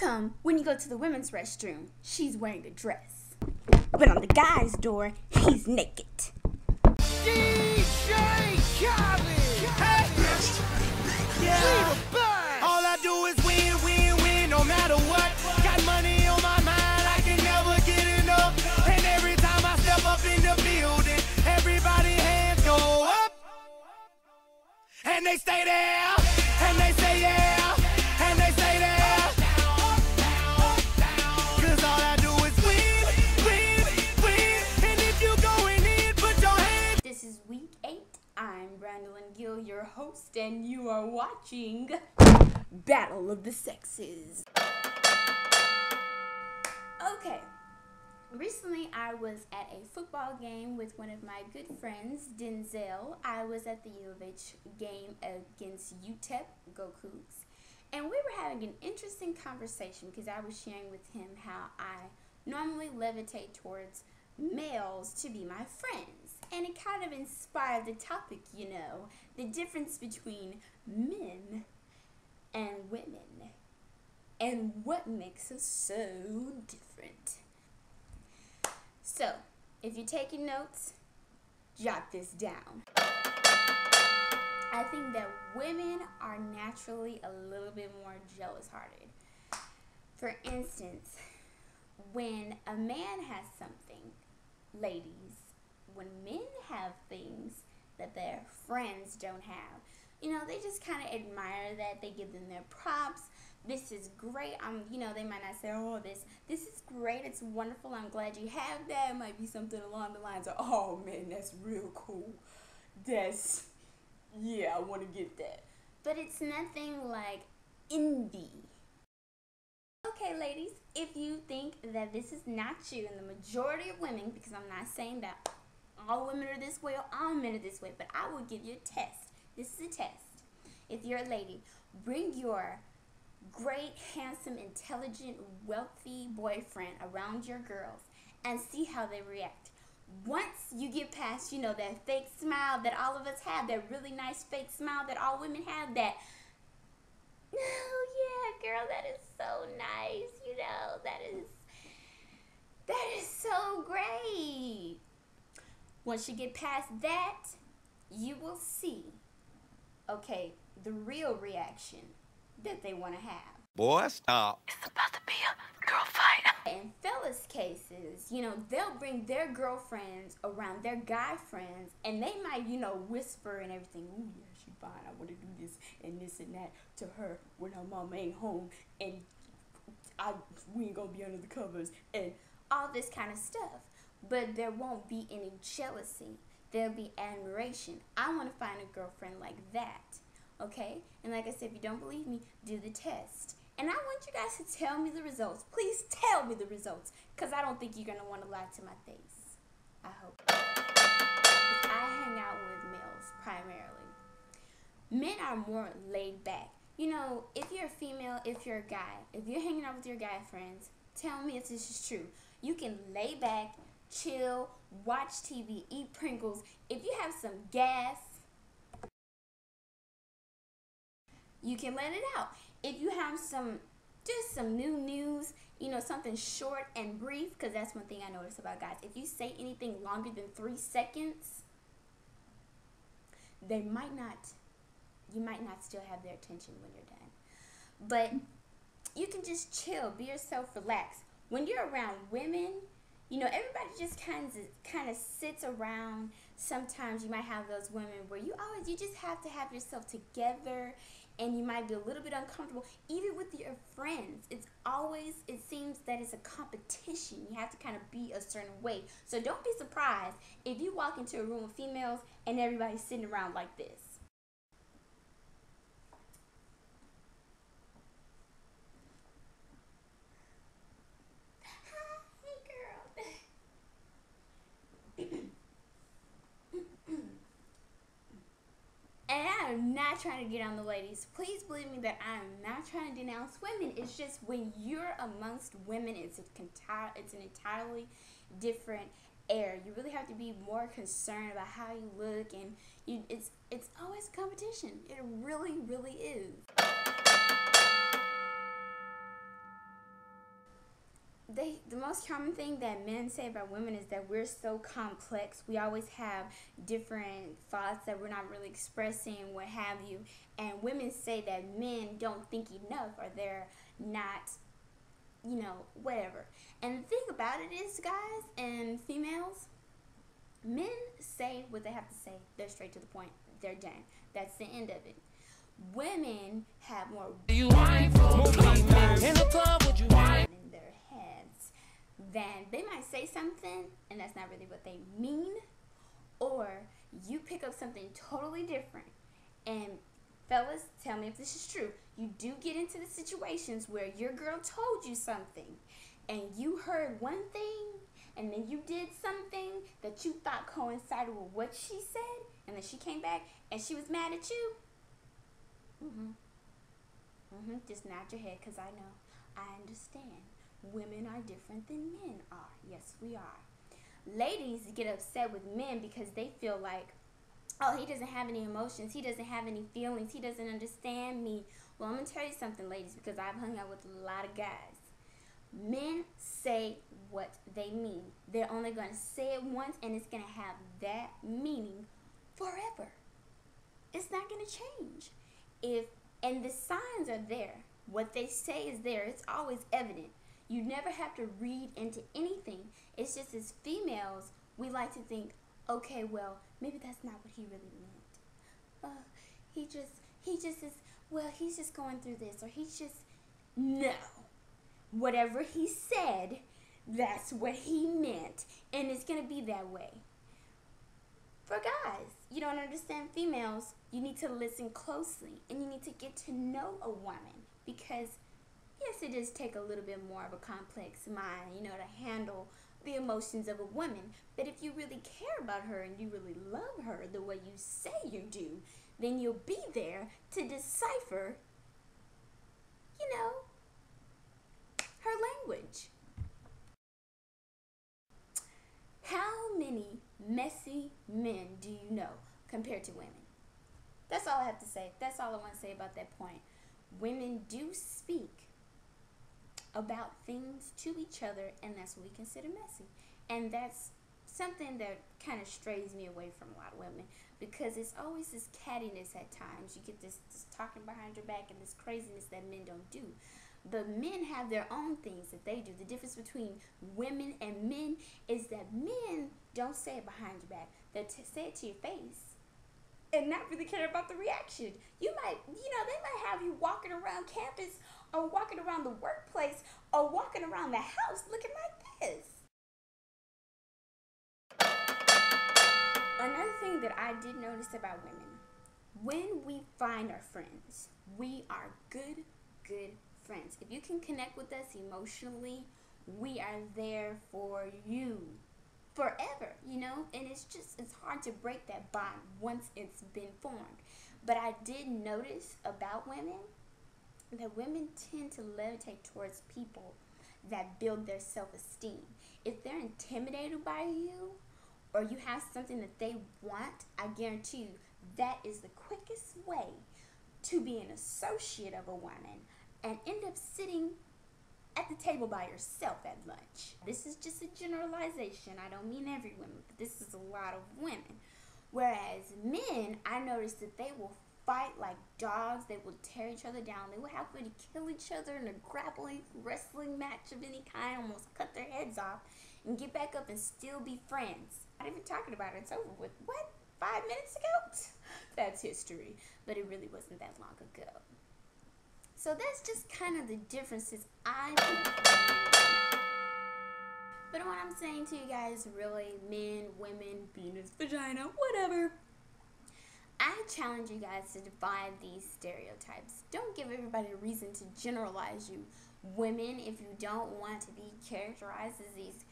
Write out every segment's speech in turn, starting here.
come when you go to the women's restroom, she's wearing a dress. But on the guy's door, he's naked. DJ Khaled! Hey! Yeah! All I do is win, win, win, no matter what. Got money on my mind, I can never get enough. And every time I step up in the building, everybody hands go up. And they stay there, and they say yeah, and they say there. Cause all I do is win, win, win. And if you going in, put your hands. This is week 8. I'm Brandalyn Gill, your host, and you are watching Battle of the Sexes. Okay, recently I was at a football game with one of my good friends, Denzel. I was at the U of H game against UTEP, go Cougs, and we were having an interesting conversation because I was sharing with him how I normally levitate towards males to be my friends, and it kind of inspired the topic, you know, the difference between men and women, and what makes us so different. So, if you're taking notes, jot this down. I think that women are naturally a little bit more jealous-hearted. For instance, when a man has something, ladies, when men have things that their friends don't have, you know, they just kind of admire that. They give them their props. This is great. You know, they might not say, oh, this is great. It's wonderful. I'm glad you have that. It might be something along the lines of, oh, man, that's real cool. Yeah, I want to get that. But it's nothing like envy. Okay, ladies, if you think that this is not you, and the majority of women, because I'm not saying that all women are this way or all men are this way, but I will give you a test. This is a test. If you're a lady, bring your great, handsome, intelligent, wealthy boyfriend around your girls and see how they react. Once you get past, you know, that fake smile that all of us have, that really nice fake smile that all women have, that, oh yeah, girl, that is so nice, you know, that is so great. Once you get past that, you will see, okay, the real reaction that they want to have. Boy, stop. It's about to be a girl fight. In fellas' cases, you know, they'll bring their girlfriends around their guy friends, and they might, you know, whisper and everything, ooh, yeah, she fine, I want to do this and that to her when her mama ain't home, and we ain't gonna be under the covers, and all this kind of stuff. But there won't be any jealousy. There'll be admiration. I want to find a girlfriend like that, okay? And like I said, if you don't believe me, do the test. And I want you guys to tell me the results. Please tell me the results, because I don't think you're going to want to lie to my face. I hope. I hang out with males, primarily. Men are more laid back. You know, if you're a female, if you're a guy, if you're hanging out with your guy friends, tell me if this is true. You can lay back, chill, watch TV, eat Pringles. If you have some gas, you can let it out. If you have just some new news, you know, something short and brief, because that's one thing I notice about guys. If you say anything longer than 3 seconds, you might not still have their attention when you're done. But you can just chill, be yourself, relax. When you're around women, you know, everybody just kind of sits around. Sometimes you might have those women where you just have to have yourself together, and you might be a little bit uncomfortable, even with your friends. It seems that it's a competition. You have to kind of be a certain way. So don't be surprised if you walk into a room of females and everybody's sitting around like this. And I am not trying to get on the ladies. Please believe me that I am not trying to denounce women. It's just when you're amongst women, it's an entirely different air. You really have to be more concerned about how you look, and it's always competition. It really, really is. the most common thing that men say about women is that we're so complex. We always have different thoughts that we're not really expressing, what have you. And women say that men don't think enough, or they're not, whatever. And the thing about it is, guys and females, men say what they have to say. They're straight to the point. They're done. That's the end of it. Women have more in the club, would you in their heads than they might say something and that's not really what they mean, or you pick up something totally different. And fellas, tell me if this is true. You do get into the situations where your girl told you something and you heard one thing and then you did something that you thought coincided with what she said, and then she came back and she was mad at you. Just nod your head, because I know. I understand. Women are different than men are. Yes, we are. Ladies get upset with men because they feel like, oh, he doesn't have any emotions. He doesn't have any feelings. He doesn't understand me. Well, I'm going to tell you something, ladies, because I've hung out with a lot of guys. Men say what they mean. They're only going to say it once, and it's going to have that meaning forever. It's not going to change. And the signs are there. What they say is there. It's always evident. You never have to read into anything. It's just as females, we like to think, okay, well, maybe that's not what he really meant. He just is, well, he's just going through this, or he's just, no. Whatever he said, that's what he meant, and it's going to be that way. For guys, you don't understand females, you need to listen closely, and you need to get to know a woman, because yes, it does take a little bit more of a complex mind, to handle the emotions of a woman. But if you really care about her and you really love her the way you say you do, then you'll be there to decipher, her language. How many messy men do you know compared to women? That's all I have to say. That's all I want to say about that point. Women do speak about things to each other, and that's what we consider messy. And that's something that kind of strays me away from a lot of women, because it's always this cattiness at times. You get this talking behind your back and this craziness that men don't do. The men have their own things that they do. The difference between women and men is that men don't say it behind your back. They say it to your face and not really care about the reaction. You might, they might have you walking around campus or walking around the workplace or walking around the house looking like this. Another thing that I did notice about women, when we find our friends, we are good friends. If you can connect with us emotionally, we are there for you forever, and it's hard to break that bond once it's been formed. But I did notice about women that women tend to levitate towards people that build their self-esteem. If they're intimidated by you, or you have something that they want, I guarantee you that is the quickest way to be an associate of a woman and end up sitting at the table by yourself at lunch. This is just a generalization. I don't mean every woman, but this is a lot of women. Whereas men, I noticed that they will fight like dogs. They will tear each other down. They will happily to kill each other in a grappling, wrestling match of any kind, almost cut their heads off, and get back up and still be friends. Not even talking about it. It's over with. What? 5 minutes ago? That's history. But it really wasn't that long ago. So that's just kind of the differences I think. But what I'm saying to you guys, really, men, women, penis, vagina, whatever, I challenge you guys to defy these stereotypes. Don't give everybody a reason to generalize you. Women, if you don't want to be characterized as these,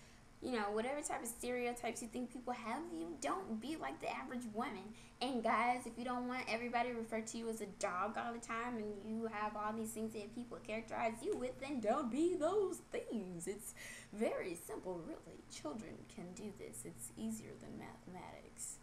whatever type of stereotypes you think people have, you don't be like the average woman. And guys, if you don't want everybody to refer to you as a dog all the time and you have all these things that people characterize you with, then don't be those things. It's very simple, really. Children can do this. It's easier than mathematics.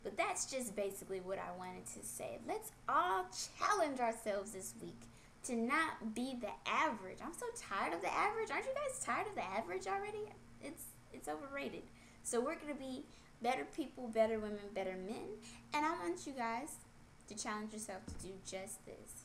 But that's just basically what I wanted to say. Let's all challenge ourselves this week to not be the average. I'm so tired of the average. Aren't you guys tired of the average already? It's overrated. So we're going to be better people, better women, better men. And I want you guys to challenge yourself to do just this.